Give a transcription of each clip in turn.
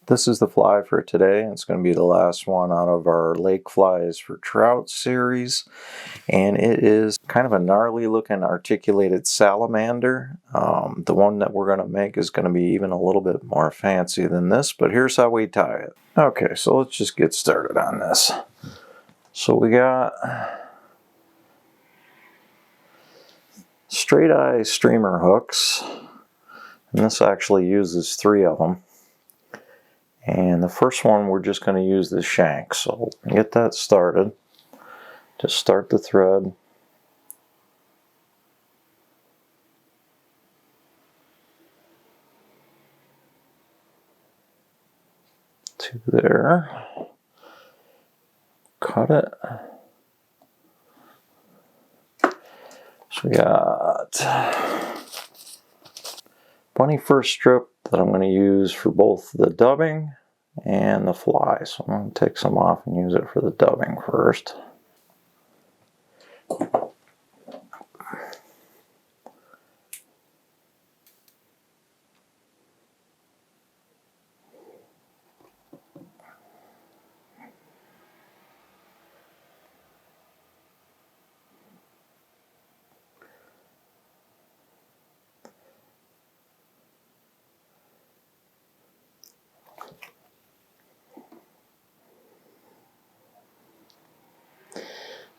This is the fly for today. It's going to be the last one out of our Lake Flies for Trout series. And it is kind of a gnarly looking articulated salamander. The one that we're going to make is going to be even a little bit more fancy than this, but here's how we tie it. Okay, so let's just get started on this. So we got straight eye streamer hooks, and this actually uses 3 of them. And the first one, we're just going to use the shank. So get that started. Just start the thread. To there. Cut it. So we got bunny fur strip that I'm going to use for both the dubbing and the fly. So I'm going to take some off and use it for the dubbing first.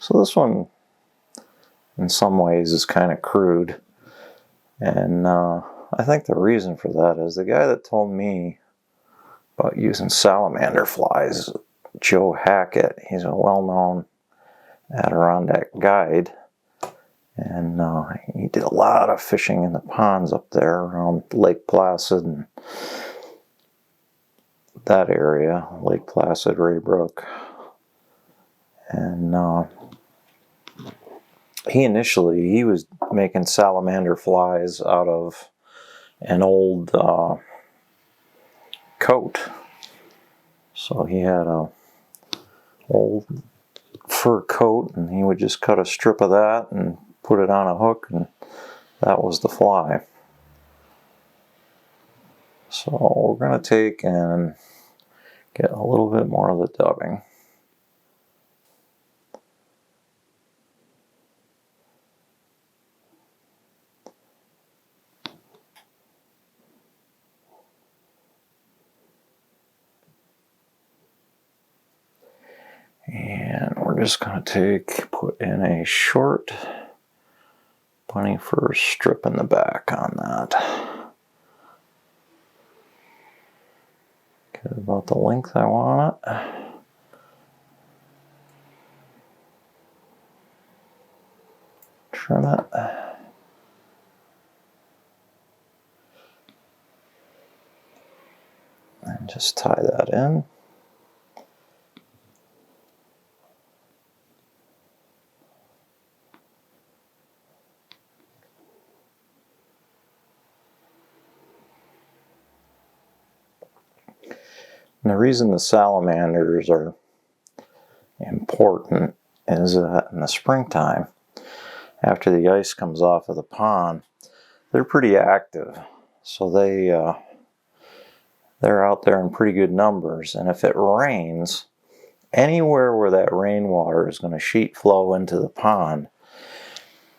So this one, in some ways, is kind of crude. And I think the reason for that is the guy that told me about using salamander flies, Joe Hackett. He's a well-known Adirondack guide. And he did a lot of fishing in the ponds up there around Lake Placid and that area, Lake Placid, Raybrook. And he was making salamander flies out of an old coat. So he had a old fur coat, and he would just cut a strip of that and put it on a hook, and that was the fly. So we're going to take and get a little bit more of the dubbing. And we're just going to put in a short bunny fur strip in the back on that. Get about the length I want it. Trim it. And just tie that in. And the reason the salamanders are important is that in the springtime, after the ice comes off of the pond, they're pretty active. So they're out there in pretty good numbers. And if it rains, anywhere where that rainwater is going to sheet flow into the pond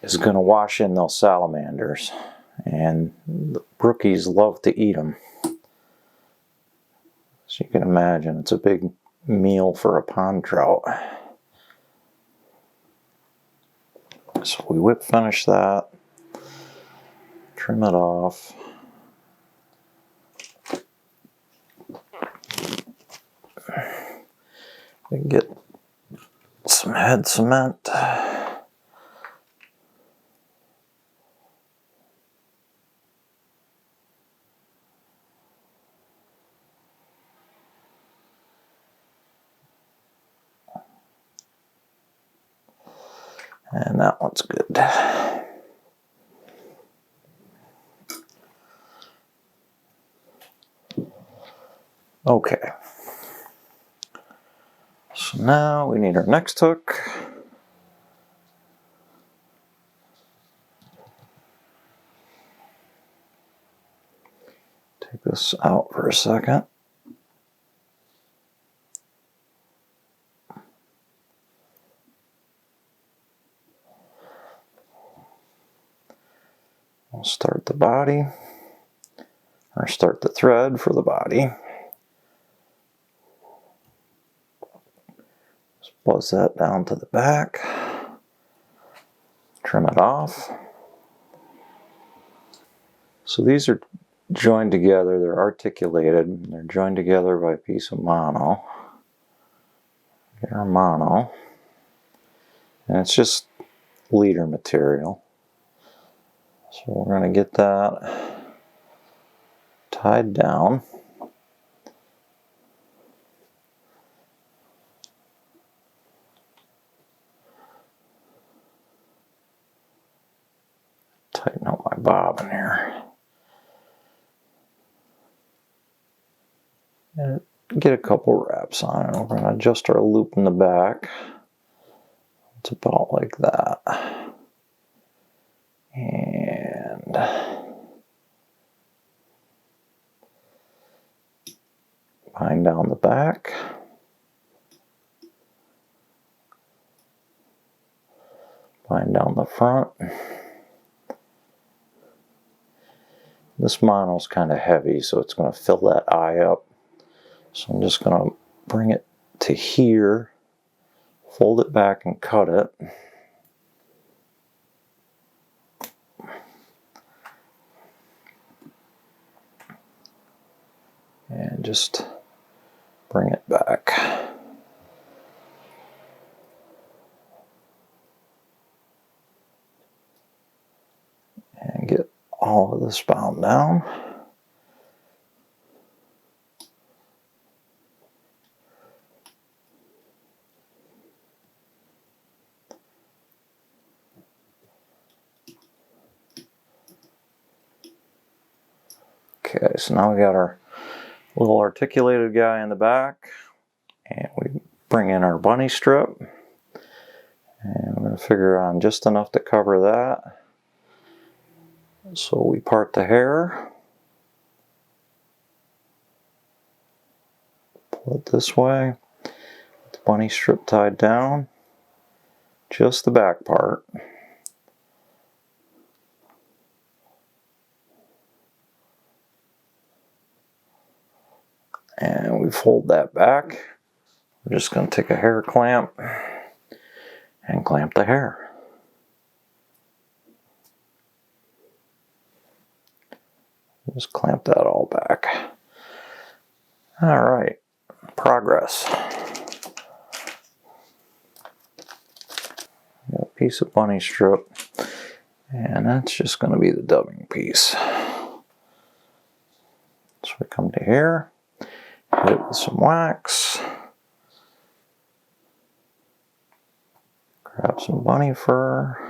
is going to wash in those salamanders. And the brookies love to eat them. So you can imagine it's a big meal for a pond trout. So we whip finish that, trim it off. We can get some head cement. And that one's good. Okay. So now we need our next hook. Take this out for a second. We'll start the body, or start the thread for the body. Just buzz that down to the back. Trim it off. So these are joined together, they're articulated, they're joined together by a piece of mono. Get our mono. And it's just leader material. So we're going to get that tied down. Tighten up my bobbin here. And get a couple wraps on it. We're going to adjust our loop in the back. It's about like that. And bind down the back. Bind down the front. This mono's kind of heavy, so it's going to fill that eye up. So I'm just going to bring it to here, fold it back and cut it. And just bring it back. And get all of this bound down. Okay, so now we got our little articulated guy in the back, and we bring in our bunny strip, and we're going to figure on just enough to cover that. So we part the hair, pull it this way, the bunny strip tied down, just the back part. And we fold that back. We're just going to take a hair clamp and clamp the hair. Just clamp that all back. All right, progress. Got a piece of bunny strip, and that's just going to be the dubbing piece. So we come to here, hit it with some wax, grab some bunny fur.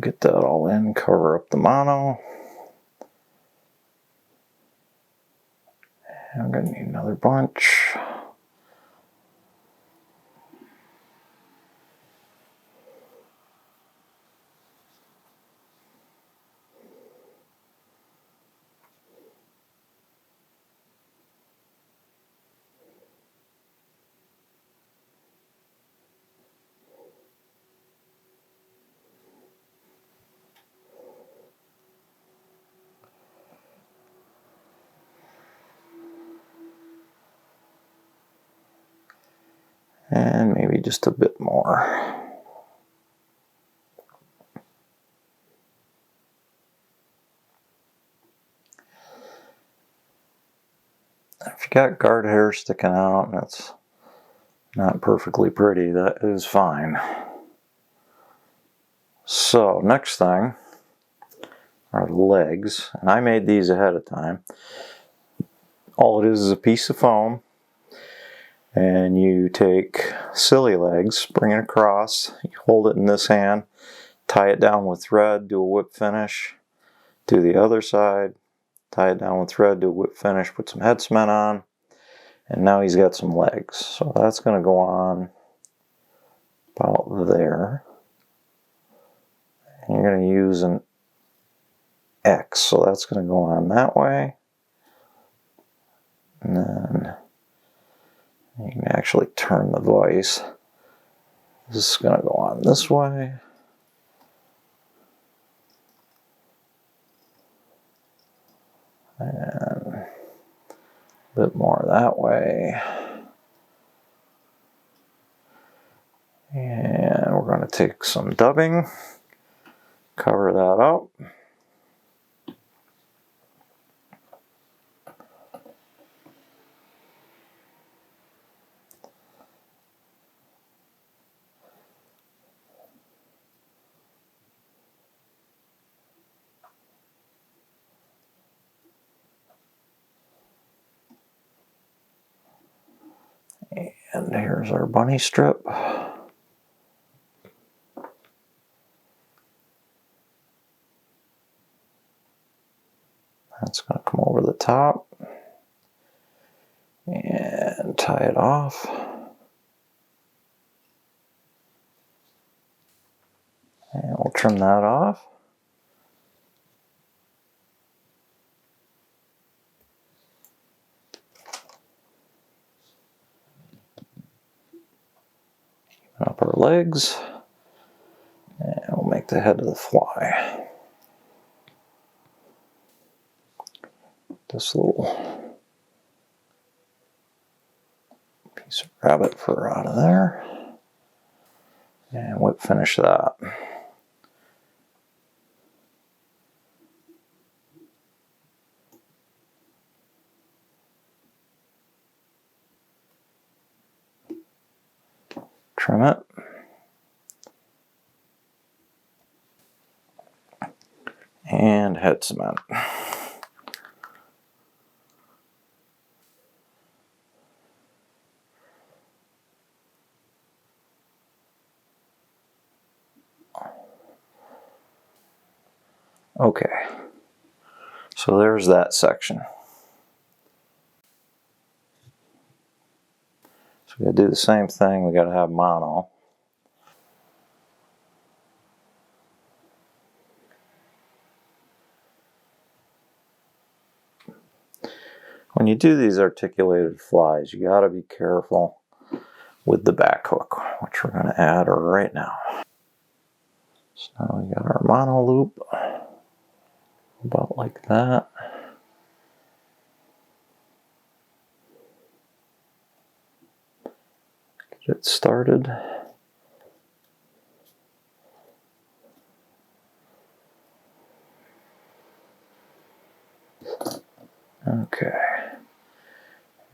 Get that all in, cover up the mono. And I'm going to need another bunch. And maybe just a bit more. If you got guard hair sticking out and it's Not perfectly pretty, that is fine. So next thing are the legs, and I made these ahead of time. All it is a piece of foam, and you take silly legs, bring it across, you hold it in this hand, tie it down with thread, do a whip finish, do the other side, tie it down with thread, do a whip finish, put some head cement on, and now he's got some legs. So that's going to go on about there. And you're going to use an X, so that's going to go on that way. And then you can actually turn the vise. This is going to go on this way. And a bit more that way. And we're going to take some dubbing, cover that up. And here's our bunny strip. That's going to come over the top and tie it off. And we'll trim that off. Even up our legs. And we'll make the head of the fly. This little piece of rabbit fur out of there. And whip finish that. Trim it. And head cement. Okay, so there's that section. So we gotta do the same thing, we gotta have mono. When you do these articulated flies, you gotta be careful with the back hook, which we're gonna add right now. So now we got our mono loop, about like that. Get it started. Okay.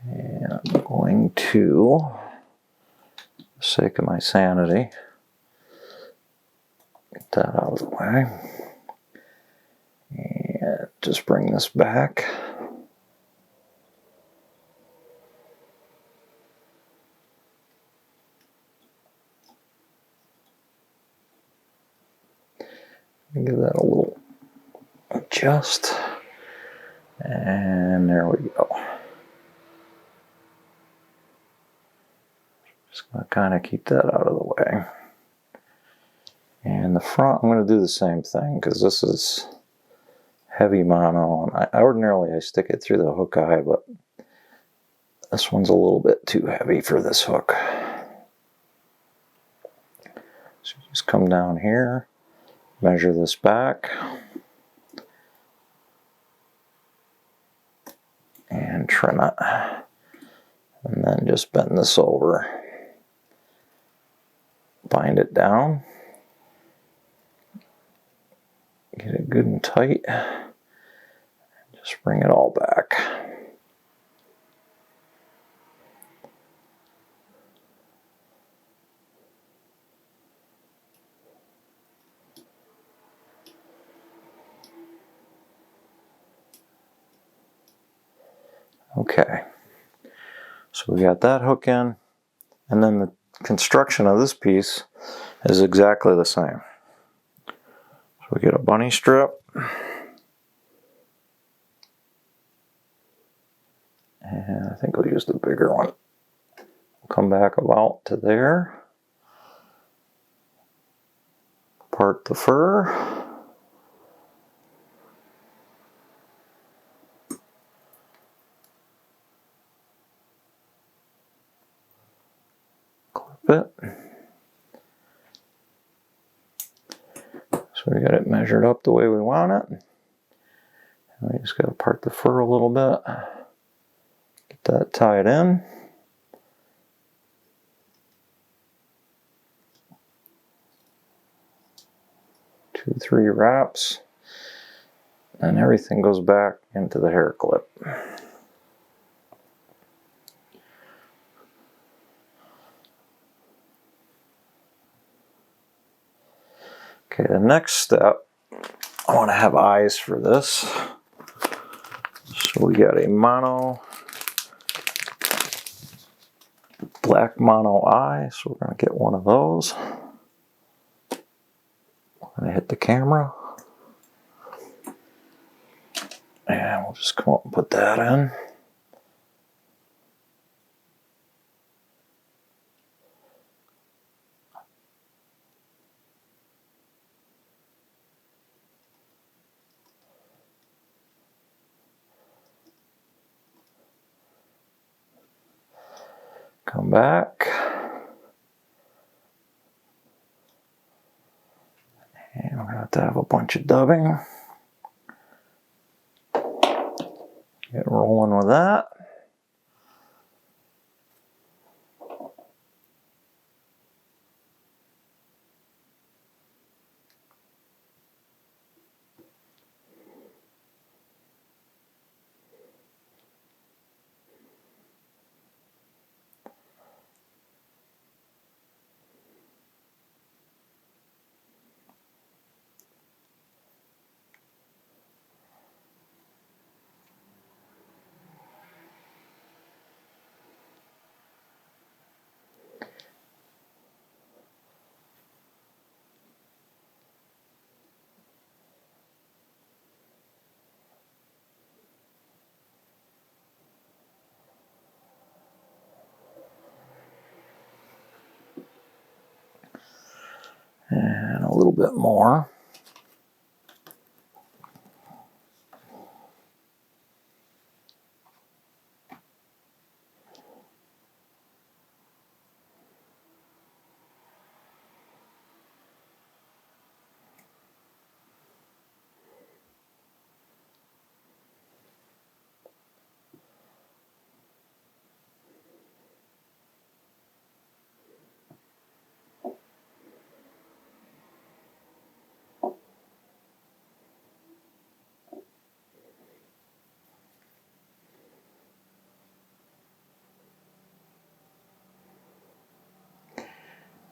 And I'm going to, for the sake of my sanity, get that out of the way. And just bring this back. Give that a little adjust. And there we go. Just going to kind of keep that out of the way. And the front, I'm going to do the same thing because this is heavy mono. And ordinarily I stick it through the hook eye, but this one's a little bit too heavy for this hook. So just come down here, measure this back, and trim it. And then just bend this over. Bind it down. Get it good and tight. Just bring it all back. Okay, so we got that hook in, and then the construction of this piece is exactly the same. So we get a bunny strip, and I think we'll use the bigger one. We'll come back about to there, part the fur. Clip it. So we got it measured up the way we want it. And we just got to part the fur a little bit. Get that tied in. Two, three wraps. And everything goes back into the hair clip. Okay, the next step, I want to have eyes for this. So we got a mono, black mono eye, so we're going to get one of those. We're going to hit the camera. And we'll just come up and put that in. Come back. And we're going to have a bunch of dubbing. Get rolling with that. And a little bit more.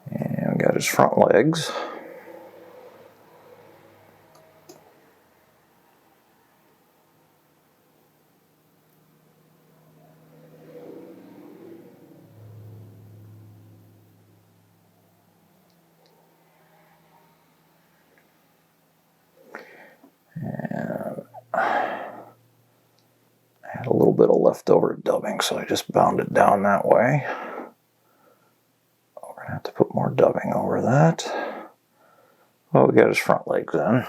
And we got his front legs. And I had a little bit of leftover dubbing, so I just bound it down that way. We're going to have to put more dubbing over that. Well, we got his front legs in.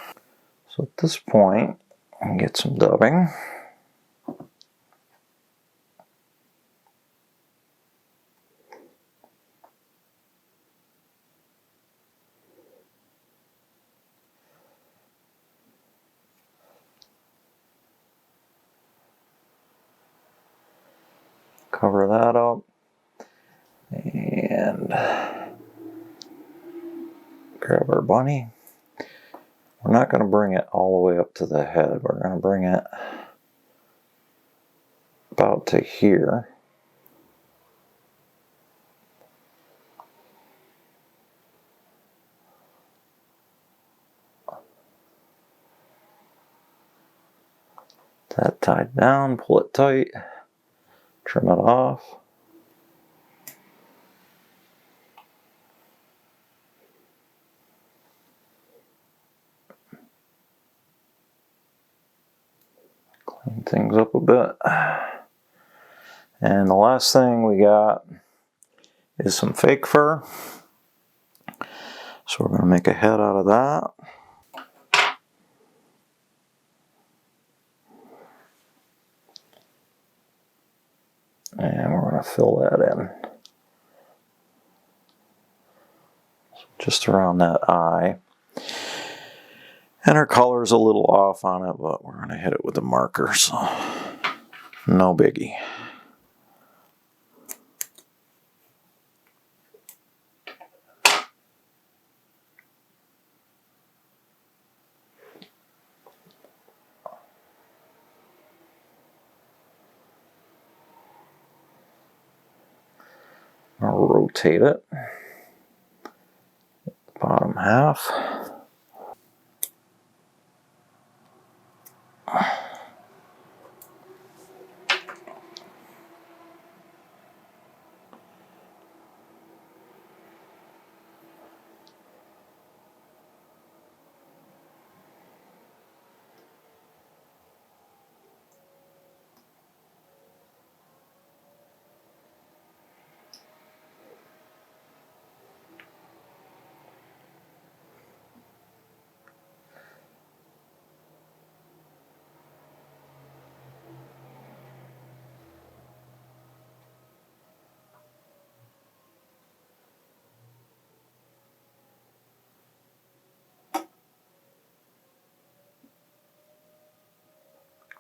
So at this point, I can get some dubbing. Cover that up. And grab our bunny. We're not going to bring it all the way up to the head. We're going to bring it about to here. That tied down, pull it tight. Trim it off. Clean things up a bit. And the last thing we got is some fake fur. So we're going to make a head out of that. And we're going to fill that in. Just around that eye. And our color's a little off on it, but we're going to hit it with a marker, so no biggie. I'll rotate it. Bottom half.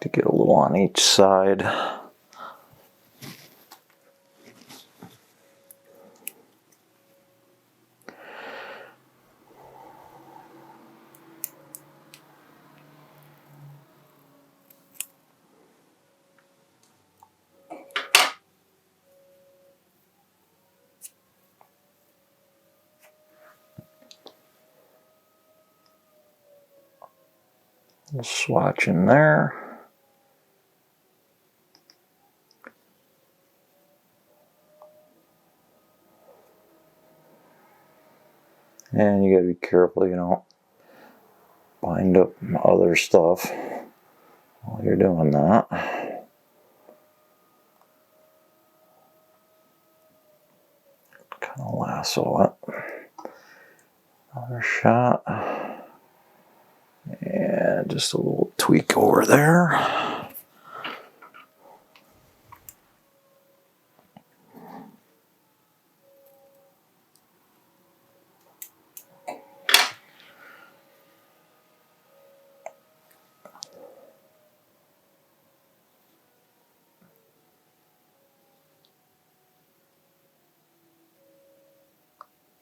To get a little on each side. Swatch in there. And you gotta be careful you don't bind up other stuff while you're doing that. Kind of lasso it. Another shot. And just a little tweak over there.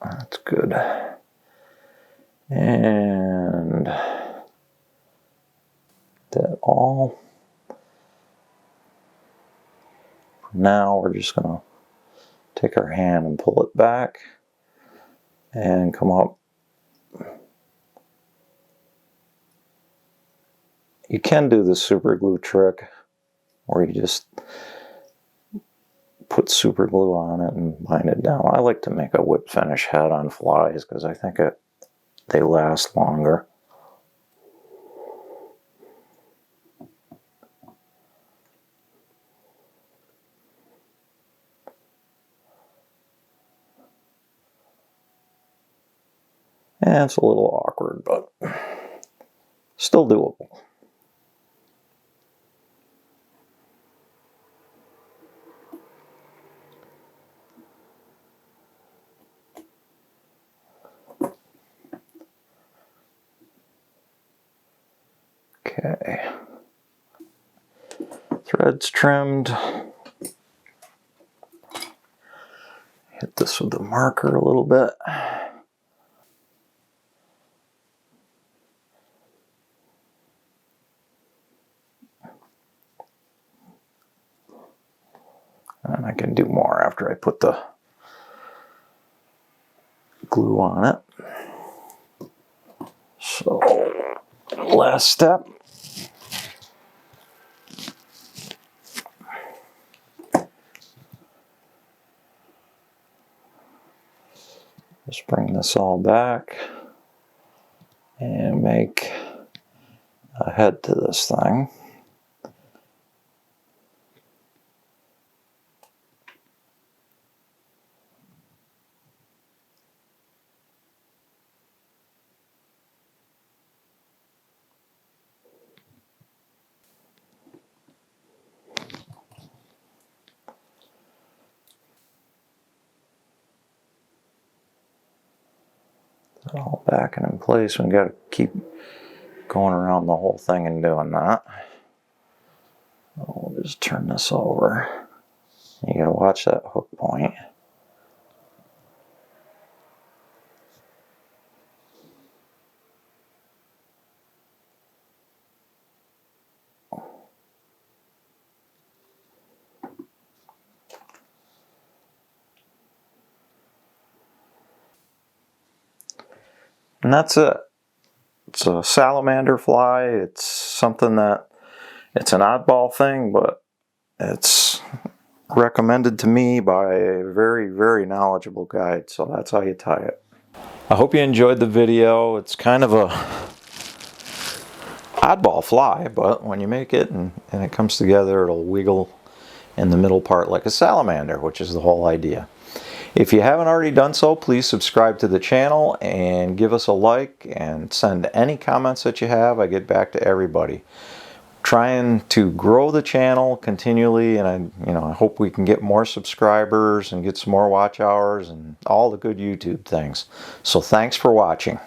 That's good. And that all. Now we're just going to take our hand and pull it back and come up. You can do the super glue trick where you just put super glue on it and bind it down. I like to make a whip finish head on flies because I think they last longer. And it's a little awkward, but still doable. Okay. Threads trimmed. Hit this with the marker a little bit. And I can do more after I put the glue on it. So, last step. Just bring this all back and make a head to this thing. All back and in place. We got to keep going around the whole thing and doing that. We'll just turn this over. You got to watch that hook point. And that's it. It's a salamander fly. It's something that, it's an oddball thing, but it's recommended to me by a very, very knowledgeable guide. So that's how you tie it. I hope you enjoyed the video. It's kind of a oddball fly, but when you make it and it comes together, it'll wiggle in the middle part like a salamander, which is the whole idea. If you haven't already done so, please subscribe to the channel and give us a like and send any comments that you have. I get back to everybody. Trying to grow the channel continually, and I hope we can get more subscribers and get some more watch hours and all the good YouTube things. So thanks for watching.